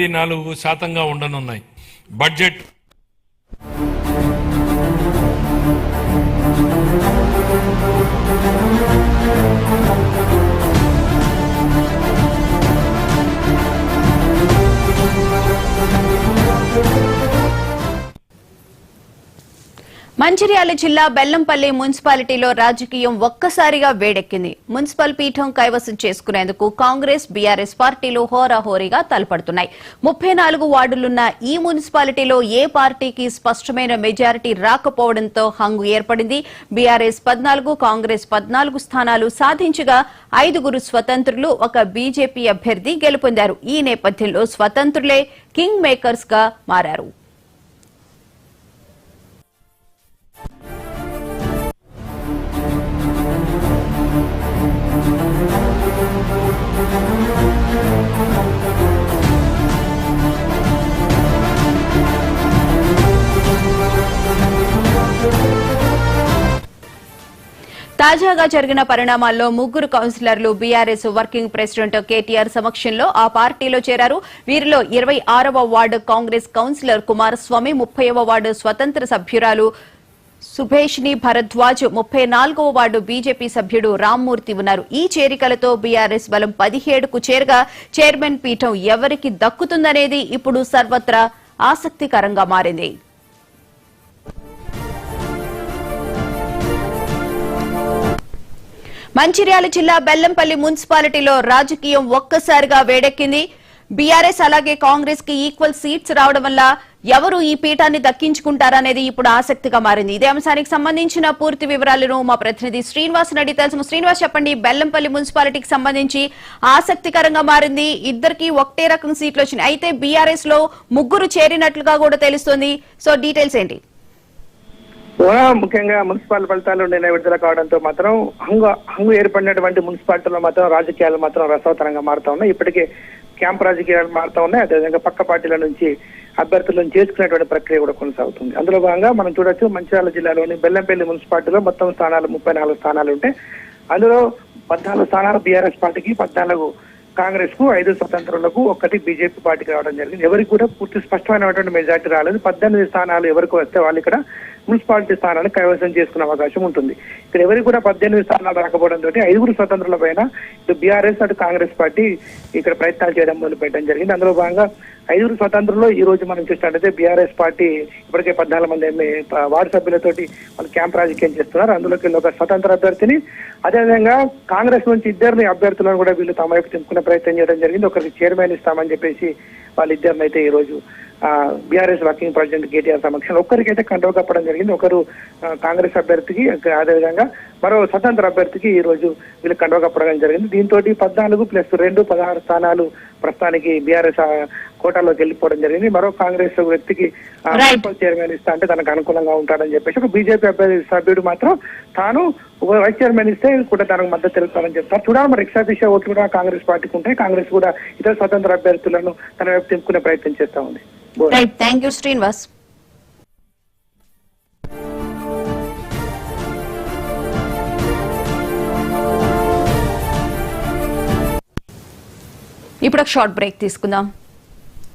4% ఉండనున్నాయి. Budget Mancherial జిల్లా బెల్లంపల్లి మున్సిపాలిటీలో రాజకీయం ఒక్కసారిగా వేడెక్కింది. మున్సిపల్ పీఠం కైవసం చేసుకునేందుకు కాంగ్రెస్, బీఆర్ఎస్ పార్టీలు హోరాహోరీగా తలపడుతున్నాయి. 34 వార్డులున్న ఈ మున్సిపాలిటీలో ఏ పార్టీకి స్పష్టమైన మెజారిటీ రాకపోవడంతో హంగు ఏర్పడింది. బీఆర్ఎస్ 14, కాంగ్రెస్ 14 స్థానాలు సాధించగా 5 స్వతంత్రులు, ఒక బీజేపీ అభ్యర్థి గెలుపొందారు. ఈ నేపథ్యంలో స్వతంత్రులే కింగ్ మేకర్స్ గా మారారు. తాజాగా జరిగిన పరిణామాల్లో 3 కౌన్సిలర్లు బీఆర్ఎస్ వర్కింగ్ ప్రెసిడెంట్ కేటీఆర్ సమక్షంలో ఆ పార్టీలో చేరారు. వీరిలో 26వ వార్డు కాంగ్రెస్ కౌన్సిలర్ కుమారస్వామి, 30వ వార్డు స్వతంత్ర సభ్యురాలు సుభేష్ని భరద్వాజ్, 34వ వార్డు బీజేపీ సభ్యుడు రామ్మూర్తి ఉన్నారు. ఈ చేరికలతో బీఆర్ఎస్ బలం 17కు చేరగా చైర్మన్ పీఠం ఎవరికి దక్కుతుందనేది ఇప్పుడు సర్వత్రా ఆసక్తికరంగా మారింది. మంచిర్యాల జిల్లా బెల్లంపల్లి మున్సిపాలిటీలో రాజకీయం ఒక్కసారిగా వేడెక్కింది. బీఆర్ఎస్ అలాగే కాంగ్రెస్ కి ఈక్వల్ సీట్స్ రావడం వల్ల ఎవరు ఈ పీఠాన్ని దక్కించుకుంటారనేది ఇప్పుడు ఆసక్తిగా మారింది. ఇదే అంశానికి సంబంధించిన పూర్తి వివరాలను మా ప్రతినిధి శ్రీనివాస్ అడిగి తెలుసు. శ్రీనివాస్, చెప్పండి, బెల్లంపల్లి మున్సిపాలిటీకి సంబంధించి ఆసక్తికరంగా మారింది. ఇద్దరికి ఒకటే రకం సీట్లు వచ్చినాయి. అయితే బీఆర్ఎస్ లో 3 చేరినట్లుగా కూడా తెలుస్తోంది. సో డీటెయిల్స్ ఏంటి? ముఖ్యంగా మున్సిపల్ ఫలితాలు నిన్న విడుదల కావడంతో మాత్రం హంగు ఏర్పడినటువంటి మున్సిపాలిటీలో మాత్రం రాజకీయాలు మాత్రం రసవతరంగా మారుతా ఉన్నాయి. ఇప్పటికే క్యాంప్ రాజకీయాలు మారుతా ఉన్నాయి. అదేవిధంగా పక్క పార్టీల నుంచి అభ్యర్థులను చేసుకునేటువంటి ప్రక్రియ కూడా కొనసాగుతుంది. అందులో భాగంగా మనం చూడొచ్చు, మంచిర్యాల జిల్లాలోని బెల్లంపల్లి మున్సిపాలిటీలో మొత్తం స్థానాలు 34 స్థానాలు ఉంటే అందులో 14 స్థానాలు బీఆర్ఎస్ పార్టీకి, 14 కాంగ్రెస్ కు, 5 స్వతంత్రులకు, 1 బీజేపీ పార్టీకి రావడం జరిగింది. ఎవరికి కూడా పూర్తి స్పష్టమైనటువంటి మెజార్టీ రాలేదు. 18 స్థానాలు ఎవరికి వస్తే వాళ్ళు ఇక్కడ మున్సిపాలిటీ స్థానాన్ని కైవసం చేసుకునే అవకాశం ఉంటుంది. ఇక్కడ ఎవరికి కూడా 18 స్థానాలు రాకపోవడంతో 5 స్వతంత్రుల పైన ఇటు బీఆర్ఎస్ అటు కాంగ్రెస్ పార్టీ ఇక్కడ ప్రయత్నాలు చేయడం మొదలు పెట్టడం జరిగింది. అందులో భాగంగా 5 స్వతంత్రుల్లో ఈ రోజు మనం చూసినట్లయితే బీఆర్ఎస్ పార్టీ ఇప్పటికే 14 మంది వార్డు సభ్యులతోటి వాళ్ళు క్యాంప్ రాజకీయం చేస్తున్నారు. అందులోకి ఒక స్వతంత్ర అభ్యర్థిని, అదేవిధంగా కాంగ్రెస్ నుంచి 2 అభ్యర్థులను కూడా వీళ్ళు తమ వైపు తిప్పుకునే ప్రయత్నం చేయడం జరిగింది. ఒకరికి చైర్మన్ ఇస్తామని చెప్పేసి వాళ్ళిద్దరిని అయితే ఈ రోజు బీఆర్ఎస్ వర్కింగ్ ప్రెసిడెంట్ కేటీఆర్ సమక్షంలో ఒక్కరికైతే కంట్రోల్ కప్పడం జరిగింది. ఒకరు కాంగ్రెస్ అభ్యర్థికి, అదేవిధంగా మరో స్వతంత్ర అభ్యర్థికి ఈ రోజు వీళ్ళు కంట్రోల్ కప్పడం జరిగింది. దీంతో 14 + 2 16 స్థానాలు ప్రస్తుతానికి బీఆర్ఎస్ కోటాలోకి వెళ్ళిపోవడం జరిగింది. మరో కాంగ్రెస్ వ్యక్తికి చైర్మన్ ఇస్తా అంటే తనకు అనుకూలంగా ఉంటాడని చెప్పేసి ఒక బీజేపీ అభ్యర్థి సభ్యుడు మాత్రం తాను వైస్ చైర్మన్ ఇస్తే కూడా తనకు మద్దతు తెలుపుతానని చెప్తారు. చూడాలి మరి ఎక్సాఫిషియల్ ఓట్లు కూడా కాంగ్రెస్ పార్టీకి ఉంటాయి. కాంగ్రెస్ కూడా ఇతర స్వతంత్ర అభ్యర్థులను తన వైపు తిప్పుకునే ప్రయత్నం చేస్తా ఉంది. Thank you Srinivas. ఇప్పుడు ఒక షార్ట్ బ్రేక్ తీసుకుందాం.